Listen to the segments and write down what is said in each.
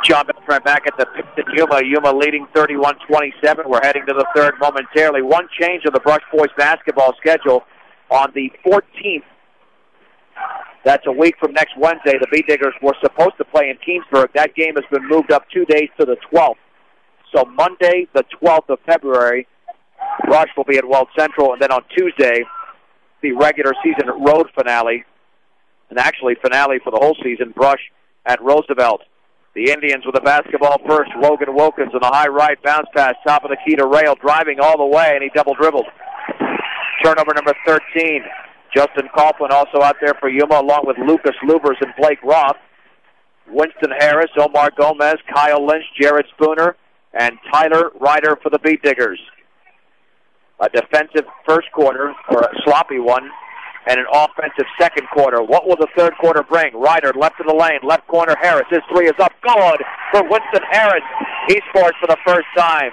John Beltran back at the pitch at Yuma. Yuma leading 31-27. We're heading to the third momentarily. One change of the Brush Boys basketball schedule on the 14th. That's a week from next Wednesday. The Beat Diggers were supposed to play in Keensburg. That game has been moved up 2 days to the 12th. So Monday, the 12th of February, Brush will be at Weld Central, and then on Tuesday, the regular season road finale, and actually finale for the whole season, Brush at Roosevelt. The Indians with the basketball first. Logan Wilkins on the high right, bounce pass, top of the key to Rail, driving all the way, and he double dribbled. Turnover number 13. Justin Coughlin also out there for Yuma, along with Lucas Lubers and Blake Roth. Winston Harris, Omar Gomez, Kyle Lynch, Jared Spooner, and Tyler Ryder for the Beat Diggers. A defensive first quarter, or a sloppy one, and an offensive second quarter. What will the third quarter bring? Ryder left of the lane, left corner Harris. His three is up. Good for Winston Harris. He scores for the first time.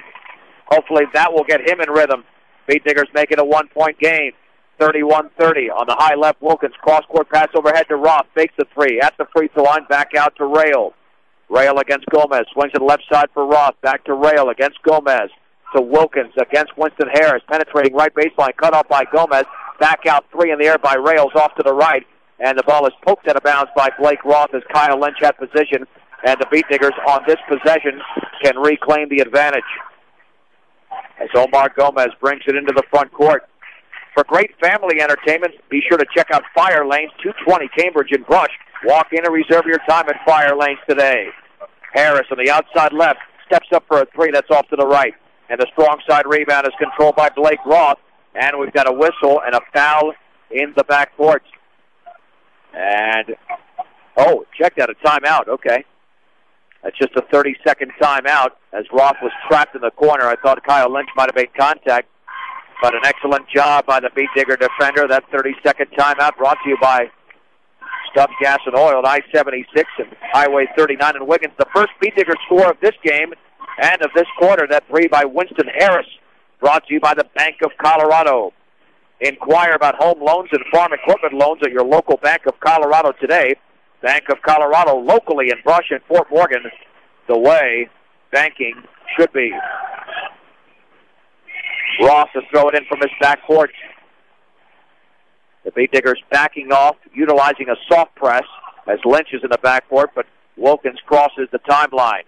Hopefully that will get him in rhythm. Beat Diggers make it a one-point game. 31-30 on the high left. Wilkins cross-court pass overhead to Roth. Fakes the three. At the free throw line, back out to Rail. Rail against Gomez. Swings to the left side for Roth. Back to Rail against Gomez. To Wilkins against Winston Harris. Penetrating right baseline. Cut off by Gomez. Back out three in the air by Rails off to the right. And the ball is poked out of bounds by Blake Roth as Kyle Lynch had position. And the Beat Diggers on this possession can reclaim the advantage. As Omar Gomez brings it into the front court. For great family entertainment, be sure to check out Fire Lanes, 220 Cambridge and Brush. Walk in and reserve your time at Fire Lanes today. Harris on the outside left, steps up for a three that's off to the right. And the strong side rebound is controlled by Blake Roth. And we've got a whistle and a foul in the backcourt. And, check that, a timeout, okay. That's just a 30-second timeout as Roth was trapped in the corner. I thought Kyle Lynch might have made contact. But an excellent job by the Beat Digger defender. That 30-second timeout brought to you by Stubbs Gas and Oil at I-76 and Highway 39 in Wiggins. The first Beat Digger score of this game and of this quarter. That three by Winston Harris, brought to you by the Bank of Colorado. Inquire about home loans and farm equipment loans at your local Bank of Colorado today. Bank of Colorado, locally in Brush and Fort Morgan, the way banking should be. Ross to throw it in from his backcourt. The Beat Diggers backing off, utilizing a soft press as Lynch is in the backcourt, but Wilkins crosses the timeline.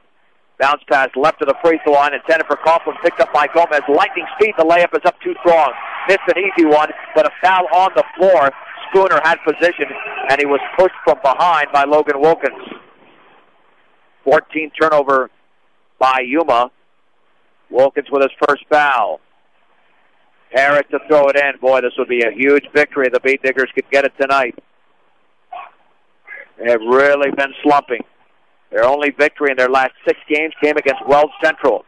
Bounce pass left of the free throw line, intended for Coughlin, picked up by Gomez. Lightning speed, the layup is up too strong. Missed an easy one, but a foul on the floor. Spooner had position, and he was pushed from behind by Logan Wilkins. 14 turnover by Yuma. Wilkins with his first foul. Harris to throw it in. Boy, this would be a huge victory if the Beat Diggers could get it tonight. They have really been slumping. Their only victory in their last 6 games came against Weld Central.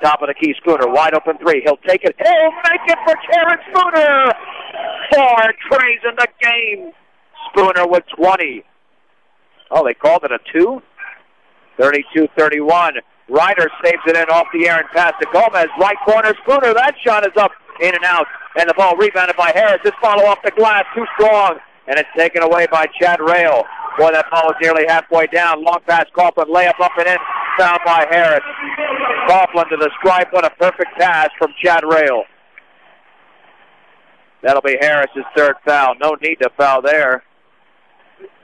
Top of the key, Spooner, wide open three. He'll take it. He'll make it for Karen Spooner. 4 trays in the game. Spooner with 20. Oh, they called it a 2? 32-31. Ryder saves it in off the air and pass to Gomez. Right corner, Spooner. That shot is up, in and out. And the ball rebounded by Harris. This follow off the glass, too strong. And it's taken away by Chad Rail. Boy, that ball was nearly halfway down. Long pass, Coughlin, layup up and in. Foul by Harris. Coughlin to the stripe. What a perfect pass from Chad Rail. That'll be Harris's third foul. No need to foul there.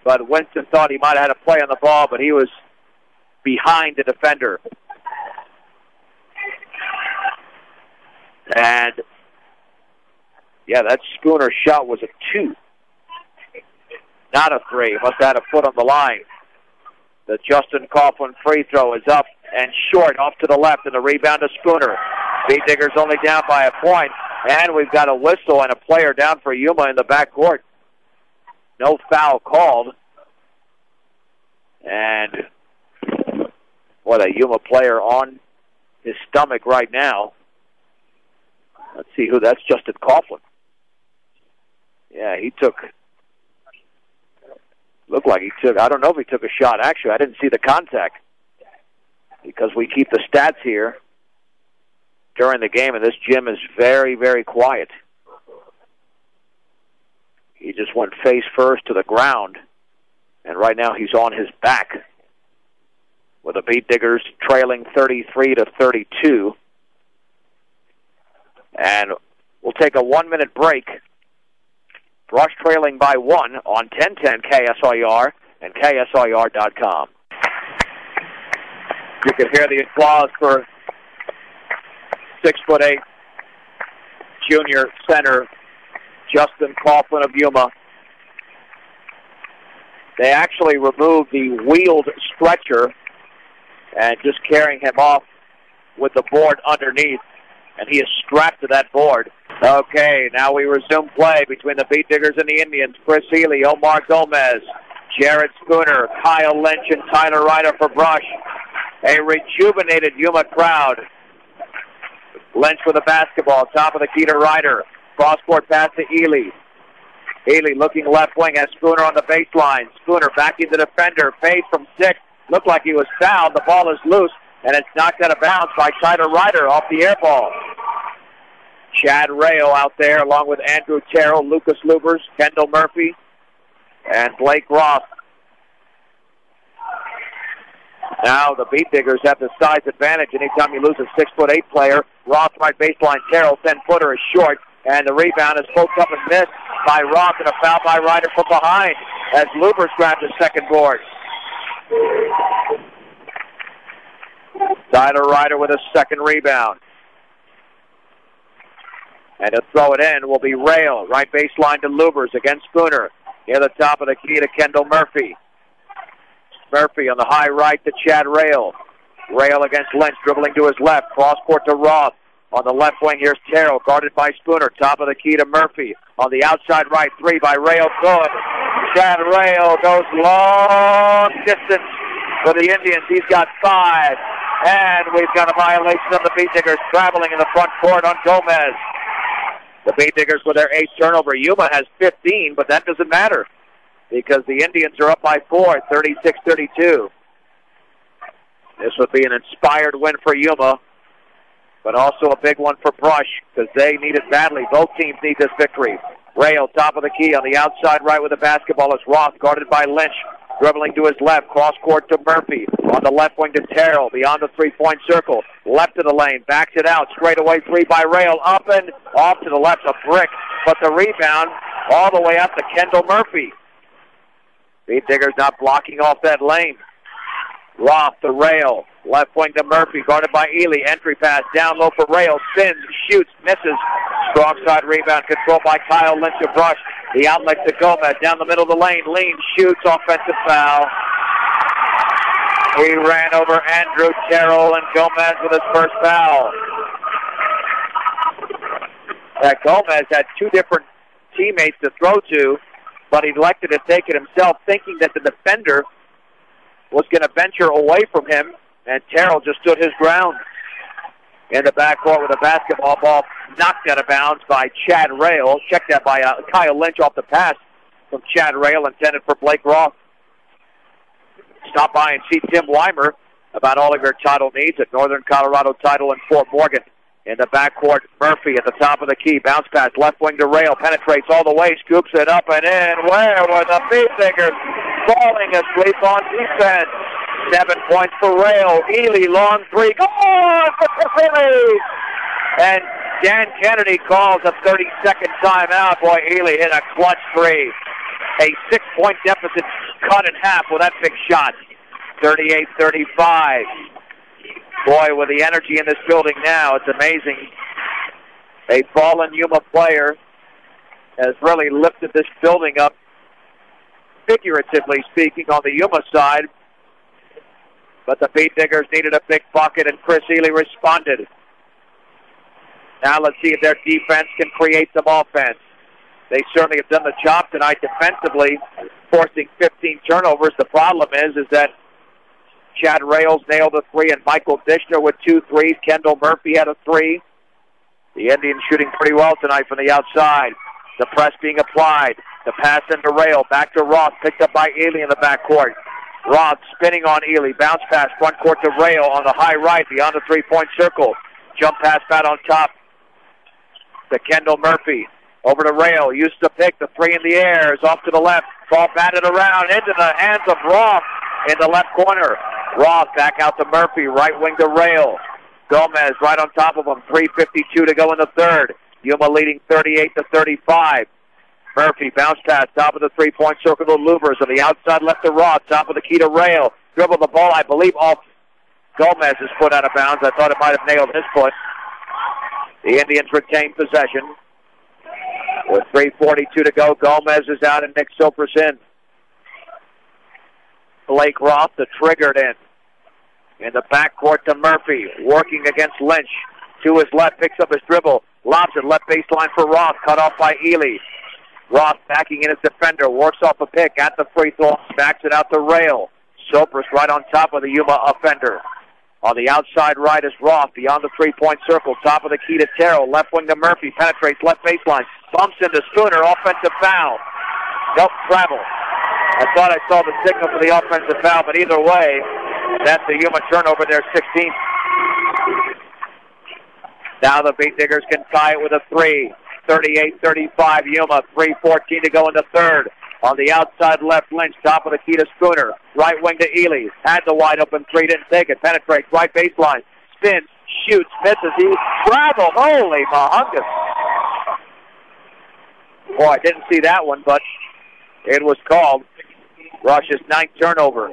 But Winston thought he might have had a play on the ball, but he was behind the defender. And, yeah, that Spooner shot was a 2. Not a 3. Must have had a foot on the line. The Justin Coughlin free throw is up and short off to the left, and the rebound to Spooner. Beat Diggers only down by a point, and we've got a whistle and a player down for Yuma in the backcourt. No foul called. And, boy, that Yuma player on his stomach right now. Let's see who that's. Justin Coughlin. Yeah, he took... Looked like he took, I don't know if he took a shot. Actually, I didn't see the contact because we keep the stats here during the game, and this gym is very, very quiet. He just went face first to the ground, and right now he's on his back. with the Beat Diggers trailing 33-32. And we'll take a 1-minute break. Brush trailing by 1 on 1010 KSIR and KSIR.com. You can hear the applause for 6'8" junior center Justin Coughlin of Yuma. They actually removed the wheeled stretcher and just carrying him off with the board underneath, and he is strapped to that board. Okay, now we resume play between the Beat Diggers and the Indians. Chris Healy, Omar Gomez, Jared Spooner, Kyle Lynch, and Tyler Ryder for Brush. A rejuvenated Yuma crowd. Lynch with the basketball, top of the key to Ryder. Cross-court pass to Ely. Ely looking left wing, has Spooner on the baseline. Spooner backing the defender, fade from 6. Looked like he was fouled. The ball is loose, and it's knocked out of bounds by Tyler Ryder off the air ball. Chad Rayo out there, along with Andrew Terrell, Lucas Lubers, Kendall Murphy, and Blake Roth. Now the Beat Diggers have the size advantage. Anytime you lose a 6'8" player, Roth right baseline, Terrell 10-footer is short, and the rebound is poked up and missed by Roth, and a foul by Ryder from behind as Lubers grabs the second board. Tyler Ryder with a second rebound. And to throw it in will be Rail, right baseline to Lubers against Spooner. Near the top of the key to Kendall Murphy. Murphy on the high right to Chad Rail. Rail against Lynch, dribbling to his left. Cross court to Roth. On the left wing, here's Terrell, guarded by Spooner. Top of the key to Murphy. On the outside right, 3 by Rail. Good. Chad Rail goes long distance for the Indians. He's got 5. And we've got a violation of the Beat Diggers traveling in the front court on Gomez. The Beat Diggers with their 8th turnover. Yuma has 15, but that doesn't matter because the Indians are up by 4, 36-32. This would be an inspired win for Yuma, but also a big one for Brush because they need it badly. Both teams need this victory. Rail, top of the key on the outside right with the basketball is Roth, guarded by Lynch. Dribbling to his left, cross court to Murphy. On the left wing to Terrell, beyond the three-point circle. Left of the lane, backs it out. Straight away 3 by Rail, up and off to the left, a brick. But the rebound all the way up to Kendall Murphy. Beat Diggers not blocking off that lane. Roth to Rail, left wing to Murphy, guarded by Ely. Entry pass, down low for Rail, spins, shoots, misses. Strong side rebound controlled by Kyle Lynch of Brush. The outlet to Gomez, down the middle of the lane, leans, shoots, offensive foul. He ran over Andrew Terrell and Gomez with his first foul. Gomez had 2 different teammates to throw to, but he elected to take it himself, thinking that the defender was going to venture away from him, and Terrell just stood his ground. In the backcourt with a basketball ball knocked out of bounds by Chad Rail. Checked that by Kyle Lynch off the pass from Chad Rail, intended for Blake Roth. Stop by and see Tim Weimer about all of your title needs at Northern Colorado Title in Fort Morgan. In the backcourt, Murphy at the top of the key. Bounce pass, left wing to Rail. Penetrates all the way, scoops it up and in. Where were the Beat Diggers falling asleep on defense? 7 points for Rail. Ely, long 3. Go on for Philly! And Dan Kennedy calls a 30-second timeout. Boy, Ely hit a clutch 3. A 6-point deficit cut in half with that big shot. 38-35. Boy, with the energy in this building now, it's amazing. A fallen Yuma player has really lifted this building up, figuratively speaking, on the Yuma side. But the Beat Diggers needed a big bucket, and Chris Ely responded. Now let's see if their defense can create some offense. They certainly have done the job tonight defensively, forcing 15 turnovers. The problem is that Chad Rails nailed a 3, and Michael Dishner with 2 threes. Kendall Murphy had a 3. The Indians shooting pretty well tonight from the outside. The press being applied. The pass into Rail. Back to Roth. Picked up by Ely in the backcourt. Roth spinning on Ely. Bounce pass front court to Rail on the high right beyond the 3-point circle. Jump pass bat on top to Kendall Murphy. Over to Rail. Used to pick. The 3 in the air is off to the left. Ball batted around into the hands of Roth in the left corner. Roth back out to Murphy, right wing to Rail. Gomez right on top of him, 3:52 to go in the third. Yuma leading 38-35. Murphy bounce pass, top of the three-point circle to Lubers. On the outside left to Roth, top of the key to Rail. Dribble the ball, I believe, off Gomez's foot out of bounds. I thought it might have nailed his foot. The Indians retain possession. With 3:42 to go, Gomez is out and Nick Soper's in. Blake Roth, the triggered in the backcourt to Murphy, working against Lynch. To his left, picks up his dribble, lobs it left baseline for Roth, cut off by Ely. Roth backing in his defender, works off a pick at the free throw, backs it out to Rail. Soper's right on top of the Yuma offender. On the outside right is Roth, beyond the three-point circle, top of the key to Terrell, left wing to Murphy, penetrates left baseline, bumps into Spooner, offensive foul. Nope, travel. I thought I saw the signal for the offensive foul, but either way, that's the Yuma turnover, their 16th. Now the Beat Diggers can tie it with a three. 38-35 Yuma, 3:14 to go in the third. On the outside left, Lynch, top of the key to Spooner. Right wing to Ely. Had the wide open three, didn't take it. Penetrates right baseline. Spins, shoots, misses. He traveled. Holy mahungus. Boy, I didn't see that one, but it was called. Rush's 9th turnover.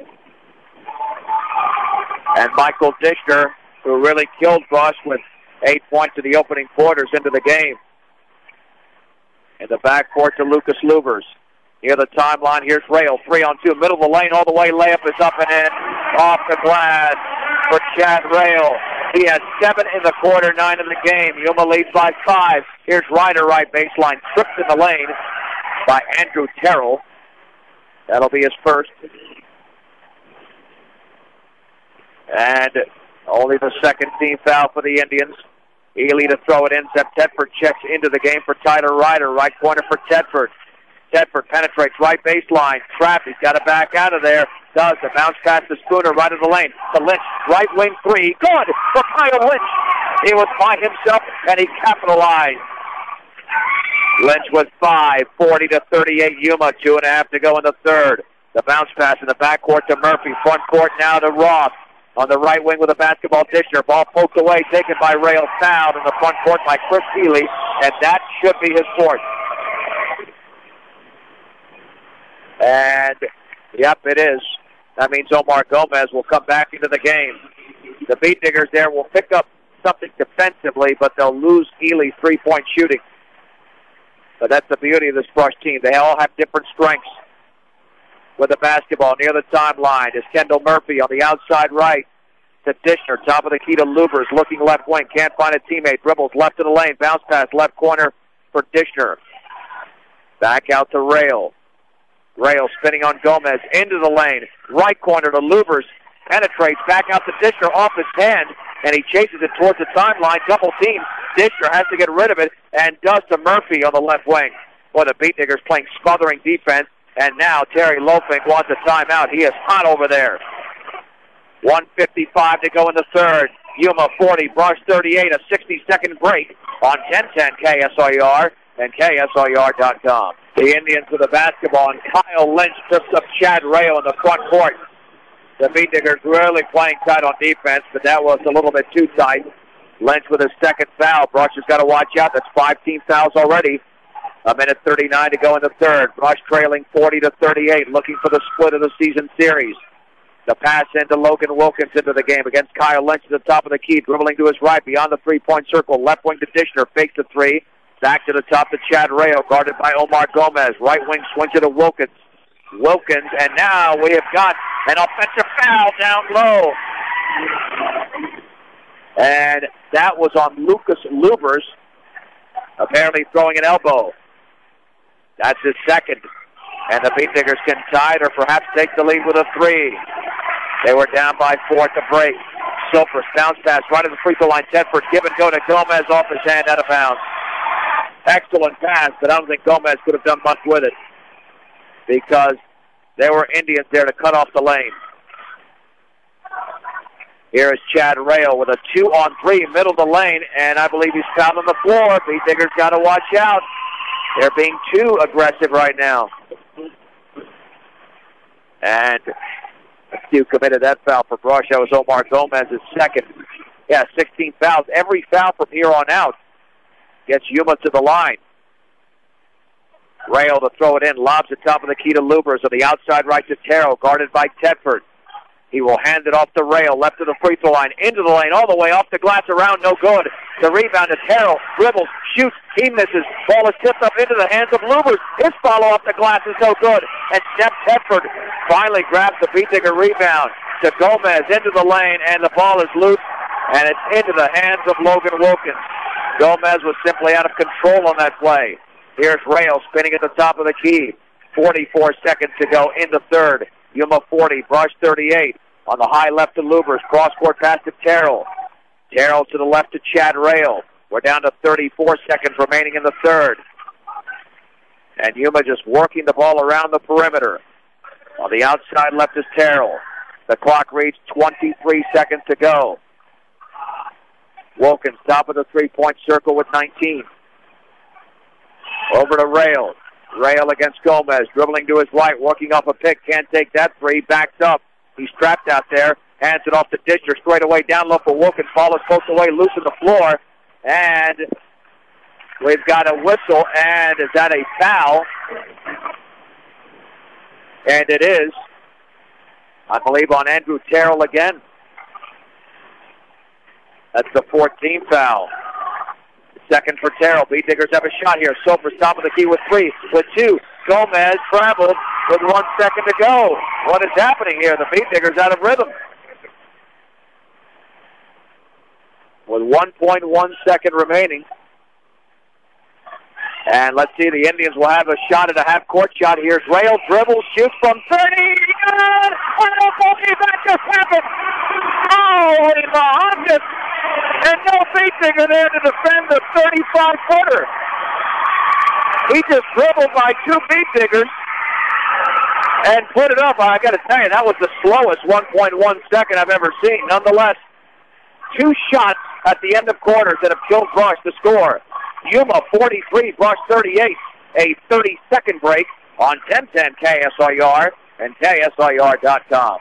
And Michael Dishner, who really killed Rush with 8 points in the opening quarters into the game. In the backcourt to Lucas Lubers. Near the timeline, here's Rail, 3-on-2, middle of the lane, all the way, layup is up and in, off the glass for Chad Rail. He has 7 in the quarter, 9 in the game. Yuma leads by 5. Here's Ryder, right baseline, tripped in the lane by Andrew Terrell. That'll be his first. And only the second team foul for the Indians. Ely to throw it in. Seth Tedford checks into the game for Tyler Ryder. Right corner for Tedford. Tedford penetrates right baseline. Trapped. He's got to back out of there. Does. The bounce pass to Spooner right in the lane. To Lynch. Right wing three. Good for Kyle Lynch. He was by himself and he capitalized. Lynch with 5. 40-38 Yuma. 2.5 to go in the third. The bounce pass in the backcourt to Murphy. Front court now to Roth. On the right wing with a basketball, Dishner. Ball poked away, taken by Rail, fouled in the front court by Chris Healy, and that should be his fourth. And, yep, it is. That means Omar Gomez will come back into the game. The Beat Diggers there will pick up something defensively, but they'll lose Healy's three-point shooting. But that's the beauty of this Brush team. They all have different strengths. With the basketball near the timeline is Kendall Murphy on the outside right to Dishner, top of the key to Lubers, looking left wing, can't find a teammate, dribbles left of the lane, bounce pass left corner for Dishner. Back out to Rail. Rail spinning on Gomez, into the lane, right corner to Lubers, penetrates back out to Dishner off his hand, and he chases it towards the timeline, double team. Dishner has to get rid of it, and does to Murphy on the left wing. Boy, the Beat Diggers playing smothering defense. And now Terry Lofink wants a timeout. He is hot over there. 1:55 to go in the third. Yuma 40, Brush 38, a 60-second break on 1010 KSRR and KSRR.com. The Indians with the basketball, and Kyle Lynch trips up Chad Rayo in the front court. The Beat Diggers really playing tight on defense, but that was a little bit too tight. Lynch with his second foul. Brush has got to watch out. That's 5 team fouls already. 1:39 to go in the third. Brush trailing 40-38, looking for the split of the season series. The pass into Logan Wilkins into the game against Kyle Lynch at the top of the key, dribbling to his right beyond the three-point circle. Left wing to Dishner, fakes the three. Back to the top to Chad Rayo, guarded by Omar Gomez. Right wing swing to Wilkins. Wilkins, and now we have got an offensive foul down low. And that was on Lucas Lubers, apparently throwing an elbow. That's his second. And the Beat Diggers can tie it or perhaps take the lead with a three. They were down by 4 at the break. Silfers bounce pass right at the free throw line. Tedford give and go to Gomez off his hand, out of bounds. Excellent pass, but I don't think Gomez could have done much with it because there were Indians there to cut off the lane. Here is Chad Rayo with a 2-on-3, middle of the lane, and I believe he's fouled on the floor. Beat Diggers got to watch out. They're being too aggressive right now. And who committed that foul for Brush. That was Omar Gomez's second. Yeah, 16 fouls. Every foul from here on out gets Yuma to the line. Rail to throw it in, lobs at top of the key to Lubers on the outside right to Terrell, guarded by Tedford. He will hand it off to Rail, left to the free throw line, into the lane, all the way off the glass, around, no good. The rebound to Terrell, dribbles, shoots, he misses. Ball is tipped up into the hands of Lubers. His follow off the glass is no good. And Steph Tedford finally grabs the Beetdinger rebound to Gomez into the lane, and the ball is loose, and it's into the hands of Logan Wilkins. Gomez was simply out of control on that play. Here's Rail spinning at the top of the key. 44 seconds to go in the third. Yuma 40, Brush 38. On the high left to Lubers. Cross-court pass to Terrell. Terrell to the left to Chad Rail. We're down to 34 seconds remaining in the third. And Yuma just working the ball around the perimeter. On the outside left is Terrell. The clock reads 23 seconds to go. Wilkins, top of the three-point circle with 19. Over to Rail. Rail against Gomez, dribbling to his right, working off a pick. Can't take that three, backs up. He's trapped out there. Hands it off to Disher, straight away down low for Wilkins. Ball is poked away, loose on the floor. And we've got a whistle, and is that a foul? And it is, I believe, on Andrew Terrell again. That's the 14th foul. Second for Terrell. Beetdigers have a shot here. Soper's top of the key with three. With two. Gomez traveled with 1 second to go. What is happening here? The Beetdigers out of rhythm. With 1.1 second remaining. And let's see, the Indians will have a shot at a half-court shot. Here's Rail, dribbles, shoots from 30. Good! Unbelievable, that just happened. Holy Mahomes! And no Beetdinger there to defend the 35-footer. He just dribbled by two Beetdigers and put it up. I got to tell you, that was the slowest 1.1 second I've ever seen. Nonetheless, two shots at the end of quarters that have killed Brush to score. Yuma 43, Brush 38. A 30-second break on 1010 KSIR and KSIR.com.